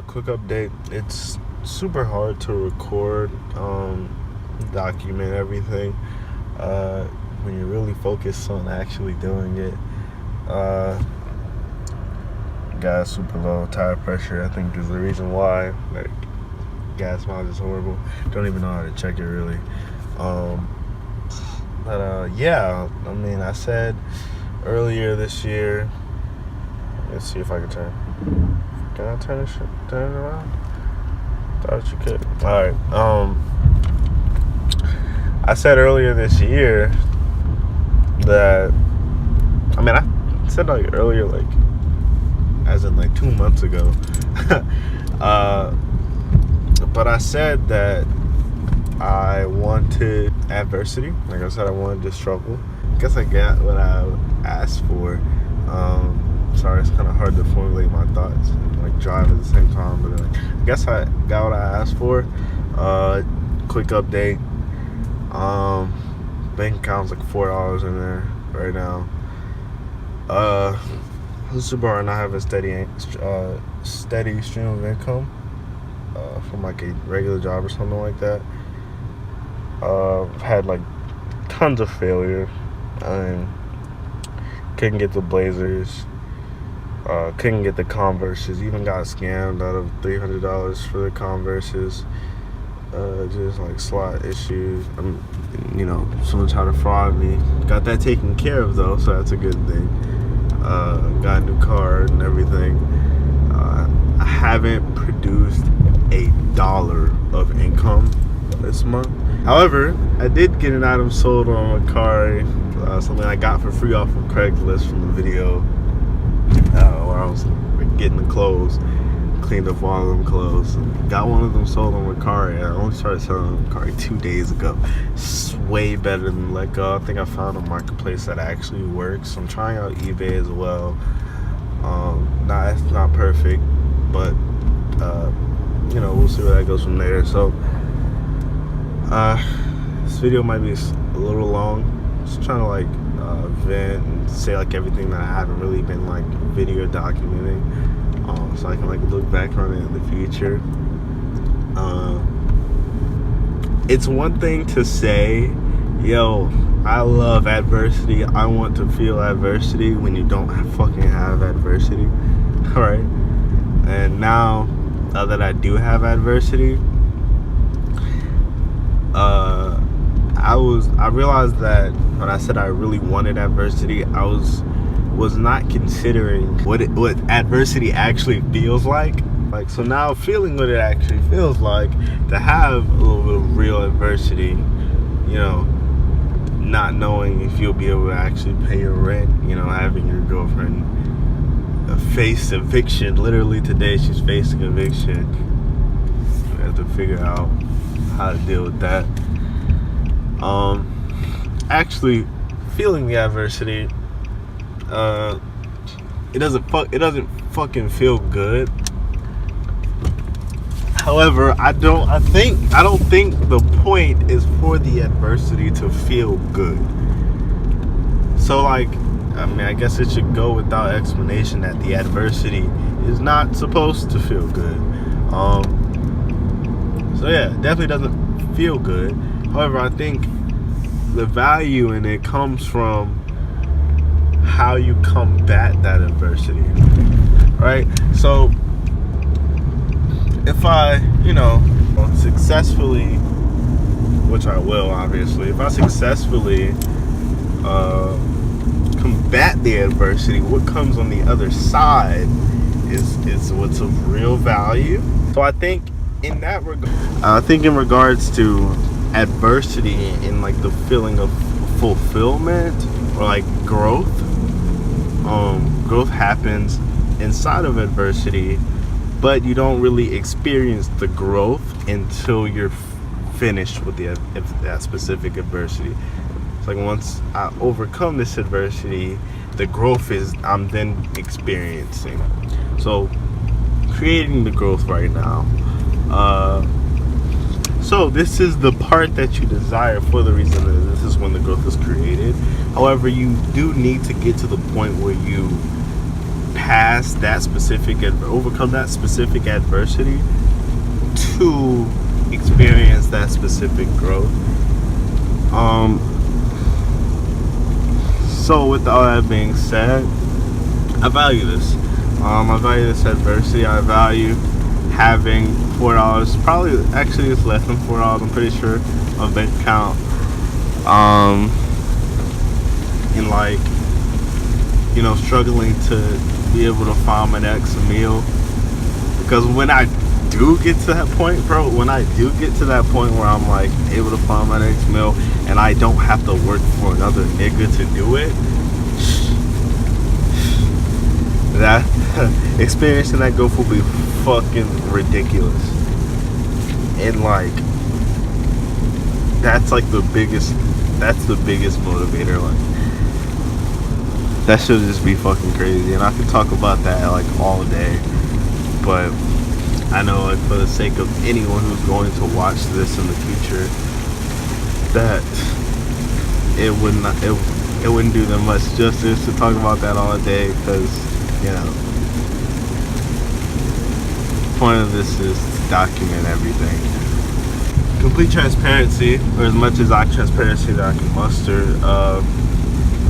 Quick update. It's super hard to record, document everything when you're really focused on actually doing it. Uh, Gas super low, tire pressure I think is the reason why. Like, gas mileage is horrible. Don't even know how to check it really. Um, yeah, I mean, I said earlier this year. Let's see if I can turn. Can I turn it around? Thought you could. All right. I said earlier this year that I said like earlier, like as in like 2 months ago. uh, but I said that I wanted adversity. Like I said, I wanted to struggle. I guess I got what I asked for. Sorry, it's kind of hard to formulate my thoughts and like drive at the same time. But I guess I got what I asked for. Quick update. Bank account's like $4 in there right now. Subaru and I have a steady stream of income from like a regular job or something like that. I've had like tons of failure and couldn't get the Blazers. Couldn't get the Converses. Even got scammed out of $300 for the Converses. Just like slot issues. Someone tried to fraud me. Got that taken care of though, so that's a good thing. Got a new car and everything. I haven't produced $1 of income this month. However, I did get an item sold on Mercari, something I got for free off of Craigslist from the video where I was getting the clothes, cleaned up all of them clothes, and got one of them sold on Mercari. I only started selling on Mercari 2 days ago. It's way better than Letgo. I think I found a marketplace that actually works. I'm trying out eBay as well. It's not perfect, but we'll see where that goes from there. So this video might be a little long. Just trying to like vent and say like everything that I haven't really been like video documenting, so I can like look back on it in the future. It's one thing to say, yo, I love adversity, I want to feel adversity, when you don't fucking have adversity. Alright, and now that I do have adversity, I realized that when I said I really wanted adversity, I was not considering what adversity actually feels like. Like, so now feeling what it actually feels like to have a little bit of real adversity, not knowing if you'll be able to actually pay your rent, having your girlfriend face eviction. Literally today she's facing eviction. We have to figure out how to deal with that. Actually feeling the adversity, it doesn't fucking feel good. However, I don't think the point is for the adversity to feel good. So like, I guess it should go without explanation that the adversity is not supposed to feel good. So yeah, it definitely doesn't feel good. However, I think the value in it comes from how you combat that adversity, right? So if I, successfully, which I will obviously, if I successfully combat the adversity, what comes on the other side is what's of real value. So I think in that regard, in regards to adversity and like the feeling of fulfillment or like growth, growth happens inside of adversity, but you don't really experience the growth until you're finished with that specific adversity. It's like once I overcome this adversity, the growth I'm then experiencing. So creating the growth right now. So this is the part that you desire, for the reason that this is when the growth is created. However, you do need to get to the point where you past that specific and overcome that specific adversity to experience that specific growth. So with all that being said, I value this. I value this adversity. I value having $4, probably actually it's less than $4, I'm pretty sure, of bank account. And like, you know, struggling to be able to find my next meal. Because when I do get to that point, bro, when I do get to that point where I'm like able to find my next meal and I don't have to work for another nigga to do it, that experiencing that growth will be fucking ridiculous. And like, that's the biggest motivator. Like, that should just be fucking crazy. And I could talk about that like all day, but I know, like, for the sake of anyone who's going to watch this in the future, that it wouldn't do them much justice to talk about that all day, because, you know, the point of this is to document everything. Complete transparency, or as much as transparency that I can muster. I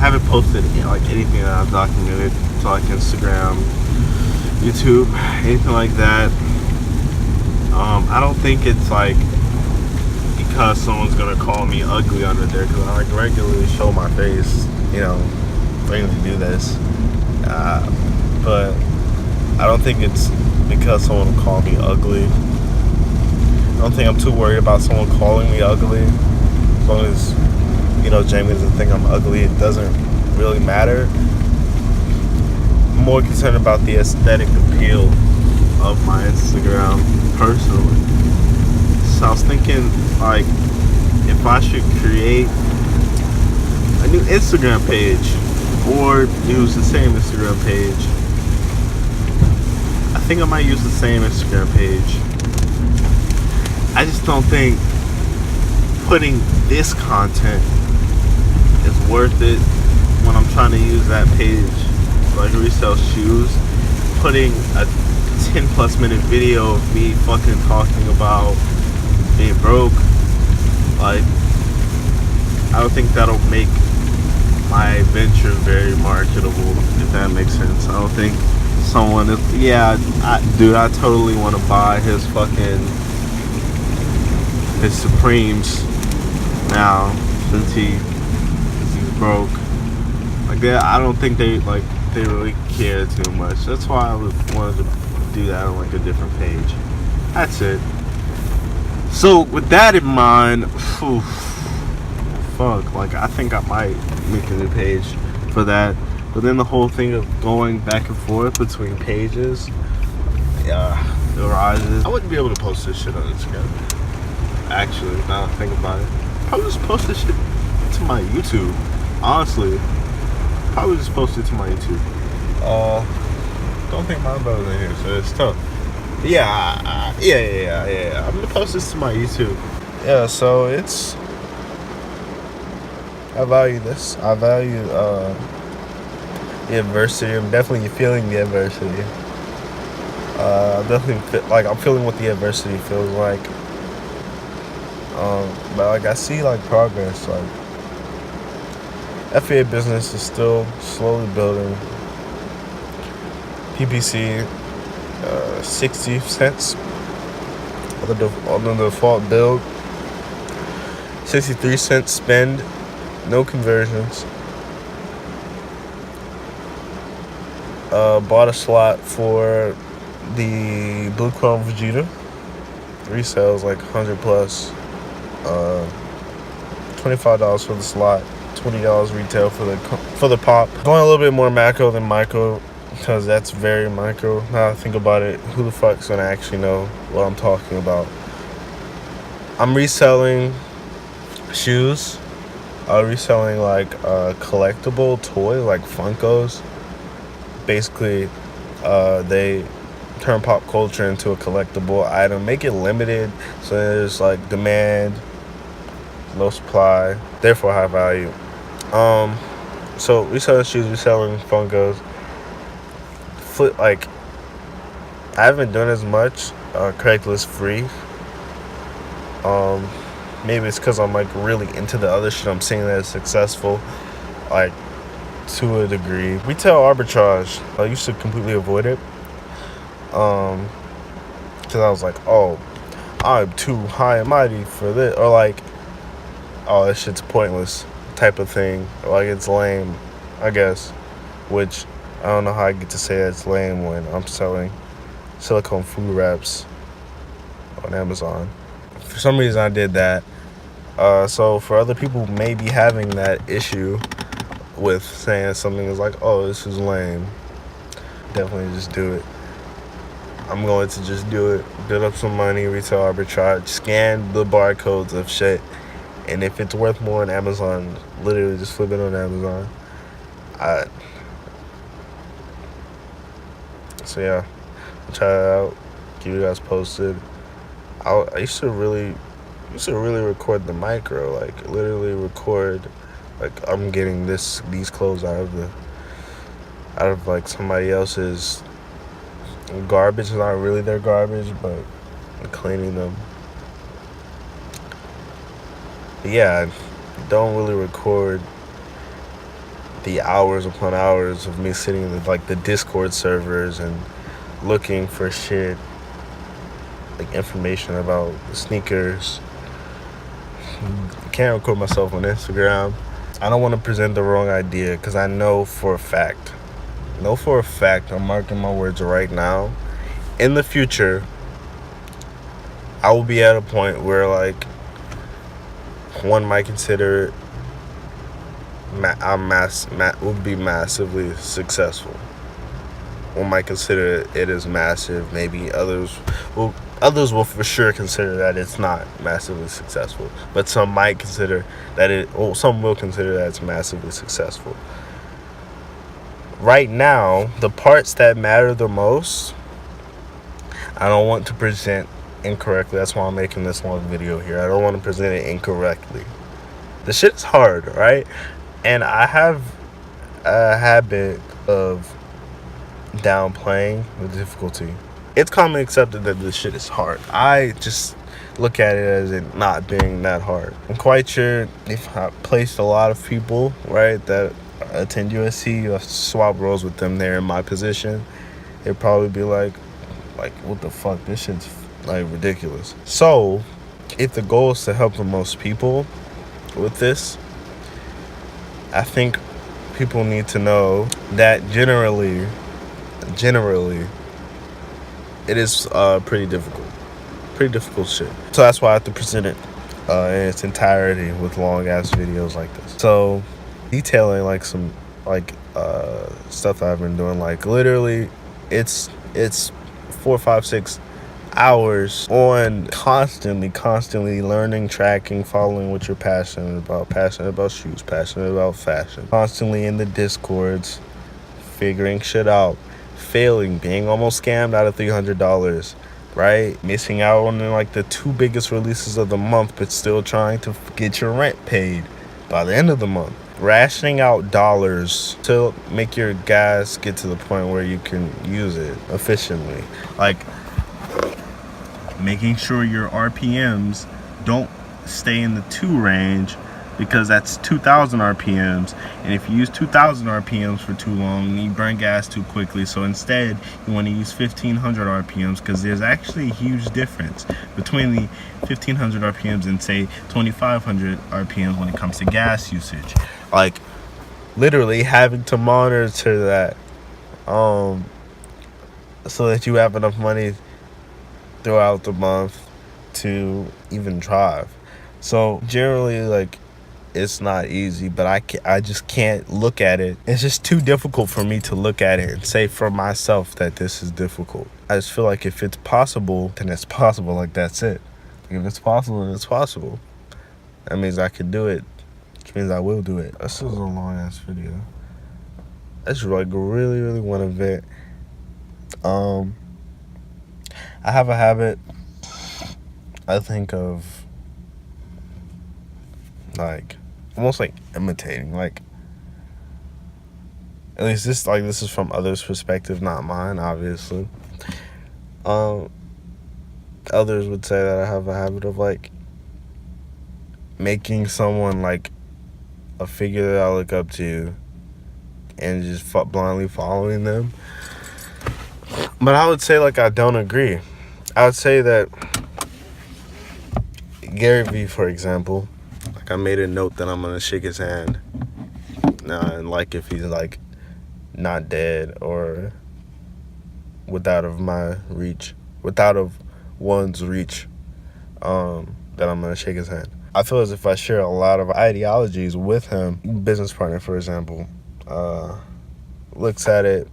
haven't posted anything that I've documented to like Instagram, YouTube, anything like that. I don't think it's like because someone's gonna call me ugly under there, because I like regularly show my face, you know, regularly do this. But I don't think it's because someone will call me ugly. I don't think I'm too worried about someone calling me ugly. As long as, you know, Jamie doesn't think I'm ugly, it doesn't really matter. I'm more concerned about the aesthetic appeal of my Instagram personally. So I was thinking, like, if I should create a new Instagram page or use the same Instagram page. I think I might use the same Instagram page. I just don't think putting this content is worth it when I'm trying to use that page to like resell shoes. Putting a 10 plus minute video of me fucking talking about being broke, like, I don't think that'll make my venture very marketable, if that makes sense. I don't think someone is, I totally want to buy his Supremes now, since he's broke. Like that, I don't think they really care too much. That's why I wanted to do that on like a different page. That's it. So with that in mind, I think I might make a new page for that. But then the whole thing of going back and forth between pages, it arises. I wouldn't be able to post this shit on Instagram. Actually, now that I think about it, probably just post this shit to my YouTube. Honestly, probably just post it to my YouTube. Don't think my brother's in here, so it's tough. Yeah. I'm gonna post this to my YouTube. Yeah, so it's. I value this. I value the adversity. I'm definitely feeling the adversity. I'm feeling what the adversity feels like. But like I see like progress. Like FBA business is still slowly building. PPC, 60 cents on the default build. 63 cents spend. No conversions. Bought a slot for the Blue Chrome Vegeta. Resales like 100 plus. $25 for the slot. $20 retail for the pop. Going a little bit more macro than micro, because that's very micro. Now I think about it, who the fuck's gonna actually know what I'm talking about? I'm reselling shoes. Reselling like collectible toys like Funkos. Basically, they turn pop culture into a collectible item, make it limited, so there's like demand, low supply, therefore high value. So reselling shoes, reselling Funkos. flip, like, I haven't done as much Craigslist free. Maybe it's because I'm like really into the other shit I'm seeing that is successful, like to a degree. Retail arbitrage, I used to completely avoid it, because I was like, oh, I'm too high and mighty for this, or like, oh, this shit's pointless type of thing, or like it's lame, I guess. Which I don't know how I get to say that's lame when I'm selling silicone food wraps on Amazon. For some reason, I did that. So for other people maybe having that issue with saying something is like, oh, this is lame, definitely just do it. I'm going to just do it. Build up some money, retail arbitrage, scan the barcodes of shit, and if it's worth more on Amazon, literally just flip it on Amazon. So yeah, I'll try that out. Keep you guys posted. I used to really record the micro, like literally record, like I'm getting these clothes out of like somebody else's garbage. It's not really their garbage, but I'm cleaning them. But yeah, I don't really record the hours upon hours of me sitting in like the Discord servers and looking for shit, like information about the sneakers. I can't record myself on Instagram. I don't want to present the wrong idea, because I know for a fact, I'm marking my words right now, in the future, I will be at a point where like one might consider would be massively successful. One might consider it as massive. Maybe others will for sure consider that it's not massively successful. But some might consider that some will consider that it's massively successful. Right now, the parts that matter the most, I don't want to present incorrectly. That's why I'm making this long video here. I don't want to present it incorrectly. The shit's hard, right? And I have a habit of downplaying the difficulty. It's commonly accepted that this shit is hard. I just look at it as it not being that hard. I'm quite sure if I placed a lot of people, right, that attend USC, swap roles with them there in my position, they'd probably be like, what the fuck, this shit's like ridiculous. So if the goal is to help the most people with this, I think people need to know that generally it is pretty difficult shit. So that's why I have to present it in its entirety with long ass videos like this. So detailing like some stuff I've been doing, like literally it's 4, 5, 6 hours on constantly learning, tracking, following what you're passionate about shoes, passionate about fashion, constantly in the Discords, figuring shit out, failing, being almost scammed out of $300, right? Missing out on like the 2 biggest releases of the month, but still trying to get your rent paid by the end of the month. Rationing out dollars to make your gas get to the point where you can use it efficiently. Like making sure your RPMs don't stay in the 2 range, because that's 2,000 RPMs, and if you use 2,000 RPMs for too long, you burn gas too quickly. So instead, you want to use 1,500 RPMs, because there's actually a huge difference between the 1,500 RPMs and say 2,500 RPMs when it comes to gas usage. Like literally having to monitor that, so that you have enough money throughout the month to even drive. So generally, like, it's not easy, but I just can't look at it. It's just too difficult for me to look at it and say for myself that this is difficult. I just feel like if it's possible, then it's possible. Like, that's it. Like, if it's possible, then it's possible. That means I can do it, which means I will do it. This is a long ass video. I just like really want to vent. I have a habit, I think, of like almost like imitating. Like At least this is from others' perspective, not mine, obviously. Um, Others would say that I have a habit of like making someone like a figure that I look up to and just blindly following them. But I would say like I don't agree. I would say that Gary Vee, for example, like I made a note that I'm gonna shake his hand now, and like if he's like not dead or without of one's reach, that I'm gonna shake his hand. I feel as if I share a lot of ideologies with him. Business partner, for example, looks at it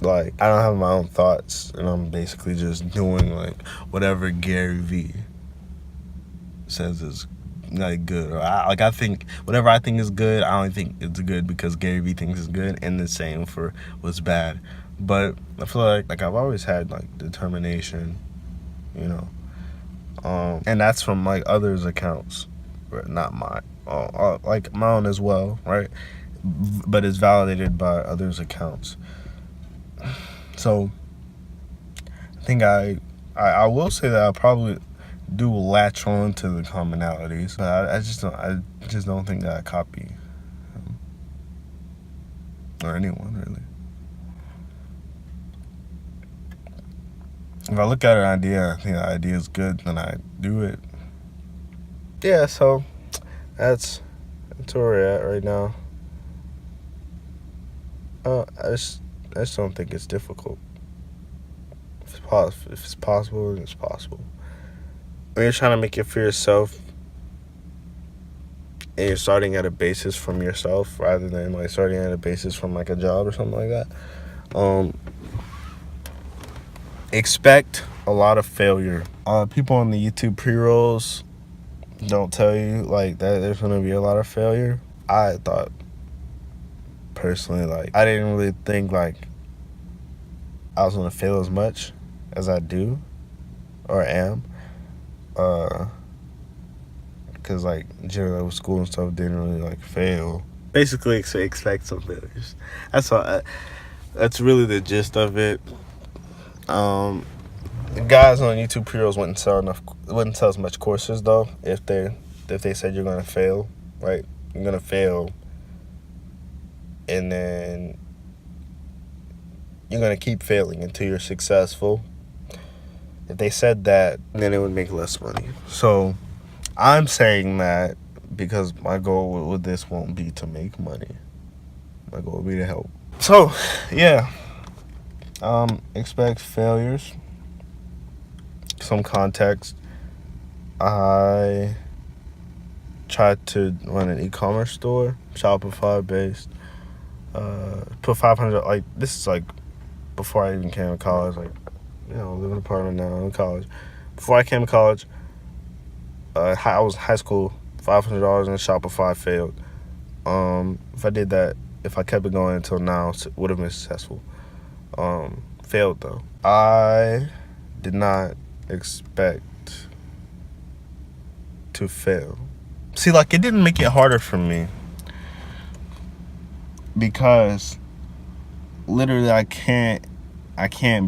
like I don't have my own thoughts, and I'm basically just doing like whatever Gary Vee says is like good, or I think whatever I think is good, I only think it's good because Gary Vee thinks it's good, and the same for what's bad. But I feel like I've always had like determination, you know, and that's from like others' accounts, not mine, like my own as well, right? But it's validated by others' accounts. So I think I will say that I probably do latch on to the commonalities, but I just don't think that I copy him or anyone really. If I look at an idea, I think the idea is good, then I do it. Yeah, so that's where we're at right now. I just don't think it's difficult. If it's possible, then it's possible. When you're trying to make it for yourself, and you're starting at a basis from yourself rather than like starting at a basis from like a job or something like that, expect a lot of failure. People on the YouTube pre-rolls don't tell you like that there's gonna be a lot of failure. I thought personally, like I didn't really think like I was gonna fail as much as I do or am, because like generally with school and stuff didn't really like fail. Basically, expect some failures. That's all. That's really the gist of it. The guys on YouTube pre-rolls wouldn't sell as much courses though if they said you're gonna fail, right? You're gonna fail, and then you're gonna keep failing until you're successful. If they said that, then it would make less money. So I'm saying that because my goal with this won't be to make money. My goal will be to help. So yeah, expect failures. Some context. I tried to run an e-commerce store, Shopify based. Put 500. Like this is like before I even came to college. Like, you know, I live in an apartment now in college. Before I came to college, I was in high school. $500 in Shopify failed. If I kept it going until now, it would have been successful. Failed though. I did not expect to fail. See, like it didn't make it harder for me because literally I can't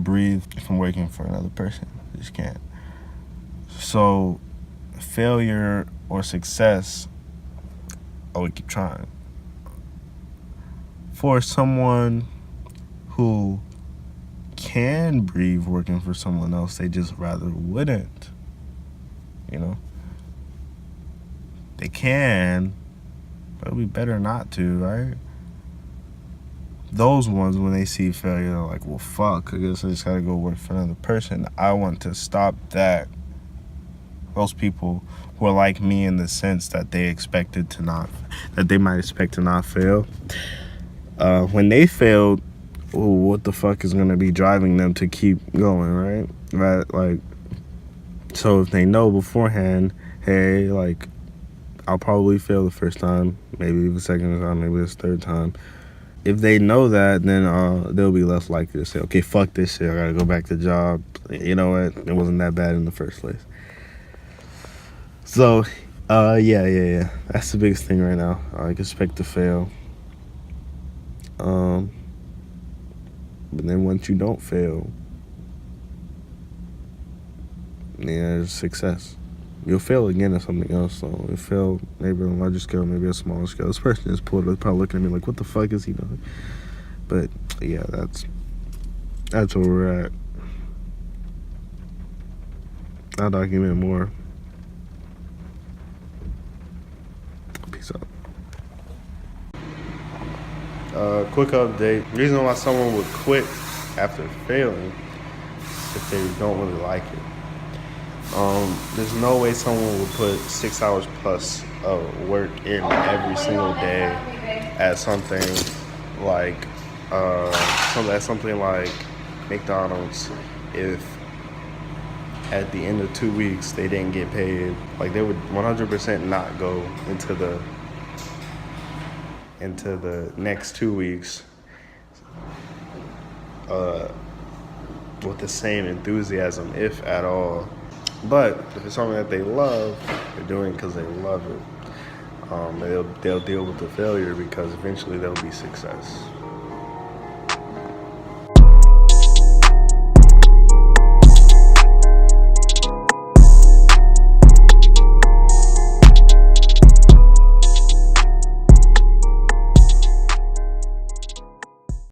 breathe if I'm working for another person. I just can't. So failure or success, I would keep trying. For someone who can breathe working for someone else, they just rather wouldn't. You know? They can, but it'd be better not to, right? Those ones, when they see failure, they're like, well, fuck, I guess I just gotta go work for another person. I want to stop that. Those people who are like me in the sense that they might expect to not fail. When they failed, what the fuck is gonna be driving them to keep going, right? Right, like, so if they know beforehand, hey, like, I'll probably fail the first time, maybe the second time, maybe the third time. If they know that, then they'll be less likely to say, okay, fuck this shit, I gotta go back to the job. You know what? It wasn't that bad in the first place. So, yeah. That's the biggest thing right now. I expect to fail. But then once you don't fail, yeah, there's success. You'll fail again at something else. So you'll fail maybe on a larger scale, maybe a smaller scale. This person is probably looking at me like, what the fuck is he doing? But yeah, that's where we're at. I'll document more. Peace out. Quick update. The reason why someone would quit after failing if they don't really like it. There's no way someone would put 6 hours plus of work in every single day at something like McDonald's if at the end of 2 weeks they didn't get paid. Like, they would 100% not go into the next 2 weeks with the same enthusiasm, if at all. But if it's something that they love, they're doing because they love it. They'll deal with the failure because eventually there'll be success.